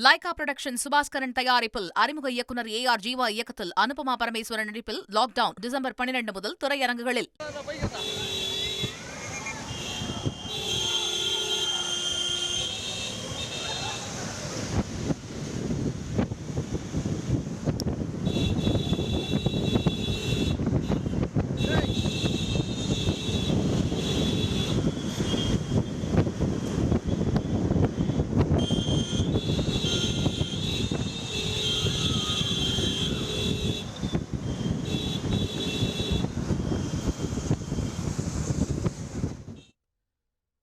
Lyca production Subaskaran தயாரிப்பில் அறிமுக இயக்குனர் AR ஜீவா இயக்கத்தில் அனுபமா பரமேஸ்வரன் நடிப்பில் லாக்டவுன் டிசம்பர் 12 முதல் திரையரங்குகளில்.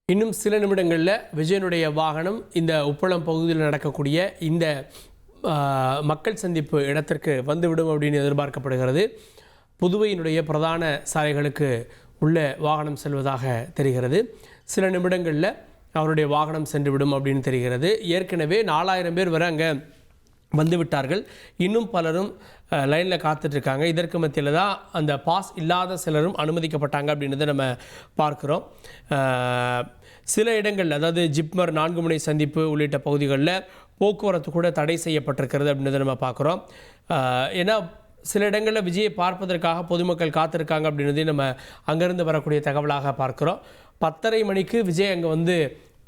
இன்னும் சில நிமிடங்களில் விஜயனுடைய வாகனம் இந்த உப்பளம் பகுதியில் நடக்கக்கூடிய இந்த மக்கள் சந்திப்பு இடத்திற்கு வந்துவிடும் அப்படின்னு எதிர்பார்க்கப்படுகிறது. புதுவையினுடைய பிரதான சாலைகளுக்கு உள்ள வாகனம் செல்வதாக தெரிகிறது. சில நிமிடங்களில் அவருடைய வாகனம் சென்றுவிடும் அப்படின்னு தெரிகிறது. ஏற்கனவே 4000 பேர் வரை அங்கே வந்துவிட்டார்கள். இன்னும் பலரும் லைனில் காத்துட்ருக்காங்க. இதற்கு மத்தியில் தான் அந்த பாஸ் இல்லாத சிலரும் அனுமதிக்கப்பட்டாங்க அப்படின்றத நம்ம பார்க்குறோம். சில இடங்கள், அதாவது ஜிப்மர் 4 முனை சந்திப்பு உள்ளிட்ட பகுதிகளில் போக்குவரத்து கூட தடை செய்யப்பட்டிருக்கிறது அப்படின்றத நம்ம பார்க்குறோம். ஏன்னா சில இடங்களில் விஜயை பார்ப்பதற்காக பொதுமக்கள் காத்திருக்காங்க அப்படின்றதையும் நம்ம அங்கேருந்து வரக்கூடிய தகவலாக பார்க்குறோம். 10:30 மணிக்கு விஜய் அங்கே வந்து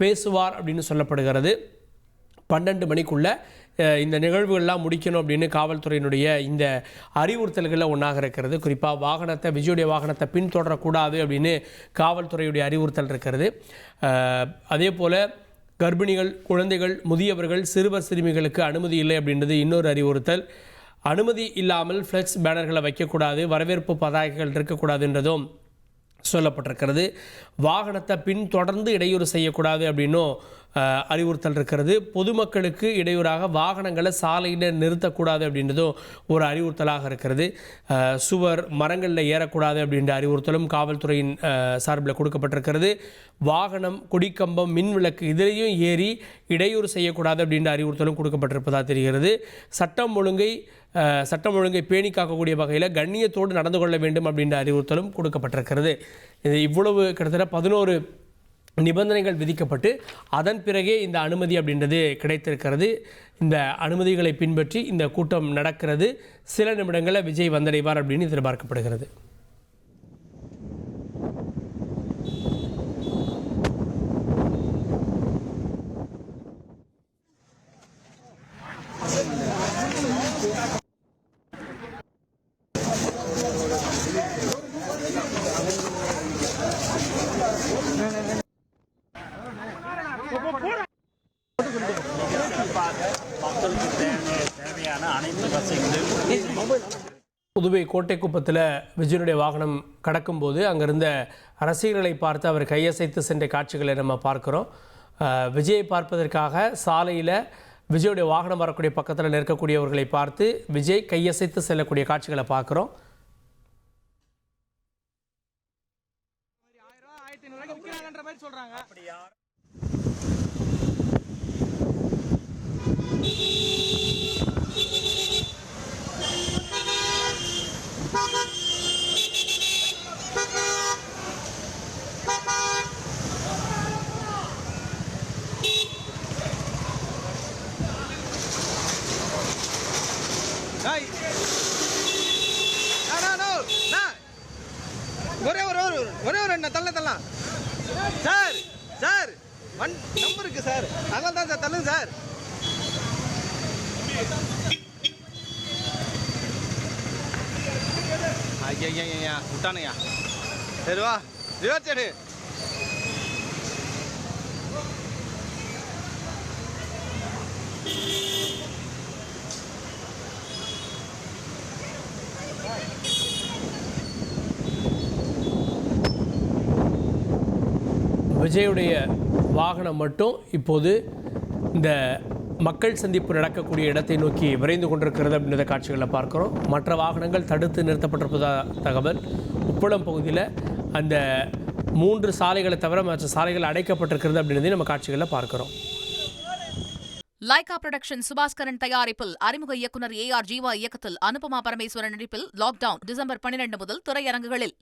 பேசுவார் அப்படின்னு சொல்லப்படுகிறது. 12 மணிக்குள்ளே இந்த நிகழ்வுகள்லாம் முடிக்கணும் அப்படின்னு காவல்துறையினுடைய இந்த அறிவுறுத்தல்களில் ஒன்றாக இருக்கிறது. குறிப்பாக விஜயுடைய வாகனத்தை பின்தொடரக்கூடாது அப்படின்னு காவல்துறையுடைய அறிவுறுத்தல் இருக்கிறது. அதே போல் கர்ப்பிணிகள், குழந்தைகள், முதியவர்கள், சிறுவர் சிறுமிகளுக்கு அனுமதி இல்லை அப்படின்றது இன்னொரு அறிவுறுத்தல். அனுமதி இல்லாமல் ஃப்ளெக்ஸ் பேனர்களை வைக்கக்கூடாது, வரவேற்பு பதாகைகள் இருக்கக்கூடாதுன்றதும் சொல்லப்பட்டிருக்கிறது. வாகனத்தை பின்தொடர்ந்து இடையூறு செய்யக்கூடாது அப்படின்னும் அறிவுறுத்தல் இருக்கிறது. பொதுமக்களுக்கு இடையூறாக வாகனங்களை சாலையில் நிறுத்தக்கூடாது அப்படின்றதும் ஒரு அறிவுறுத்தலாக இருக்கிறது. சுவர், மரங்களில் ஏறக்கூடாது அப்படின்ற அறிவுறுத்தலும் காவல்துறையின் சார்பில் கொடுக்கப்பட்டிருக்கிறது. வாகனம், கொடிக்கம்பம், மின் விளக்கு இதிலையும் ஏறி இடையூறு செய்யக்கூடாது அப்படின்ற அறிவுறுத்தலும் கொடுக்கப்பட்டிருப்பதாக தெரிகிறது. சட்டம் ஒழுங்கை பேணி காக்கக்கூடிய வகையில் கண்ணியத்தோடு நடந்து கொள்ள வேண்டும் அப்படின்ற அறிவுறுத்தலும் கொடுக்கப்பட்டிருக்கிறது. இது இவ்வளவு கிட்டத்தட்ட 11 நிபந்தனைகள் விதிக்கப்பட்டு அதன் பிறகே இந்த அனுமதி அப்படின்றது கிடைத்திருக்கிறது. இந்த அனுமதிகளை பின்பற்றி இந்த கூட்டம் நடக்கிறது. சில நிமிடங்களில் விஜய் வந்தடைவார் அப்படின்னு எதிர்பார்க்கப்படுகிறது. புதுவை கோட்டைக்குப்பத்தில் விஜயனுடைய வாகனம் கடக்கும்போது அங்கிருந்த ரசிகர்களை பார்த்து அவர் கையசைத்து சென்ற காட்சிகளை நம்ம பார்க்குறோம். விஜயை பார்ப்பதற்காக சாலையில் விஜயுடைய வாகனம் வரக்கூடிய பக்கத்தில் நிற்கக்கூடியவர்களை பார்த்து விஜய் கையசைத்து செல்லக்கூடிய காட்சிகளை பார்க்குறோம். ஒரே ஒரு தள்ளலாம் சார். சார் நம்பர் இருக்கு சார், அதனால தான் சார் தள்ளுங்க சார். ஐயா விட்டானுயா. சரி வா, ரிவர்ஸ் எடு. விஜயுடைய வாகனம் மட்டும் இப்போது இந்த மக்கள் சந்திப்பு நடக்கக்கூடிய இடத்தை நோக்கி விரைந்து கொண்டிருக்கிறது அப்படின்ற காட்சிகளை பார்க்குறோம். மற்ற வாகனங்கள் தடுத்து நிறுத்தப்பட்டிருப்பதாக தகவல். உப்பளம் பகுதியில் அந்த 3 சாலைகளை தவிர மற்ற சாலைகள் அடைக்கப்பட்டிருக்கிறது அப்படின்றதையும் நம்ம காட்சிகளில் பார்க்குறோம். லைகா புரொடக்ஷன் சுபாஸ்கரன் தயாரிப்பில் அறிமுக இயக்குனர் AR ஜீவா இயக்கத்தில் அனுபமா பரமேஸ்வரன் நடிப்பில் லாக்டவுன் டிசம்பர் 12 முதல் திரையரங்குகளில்.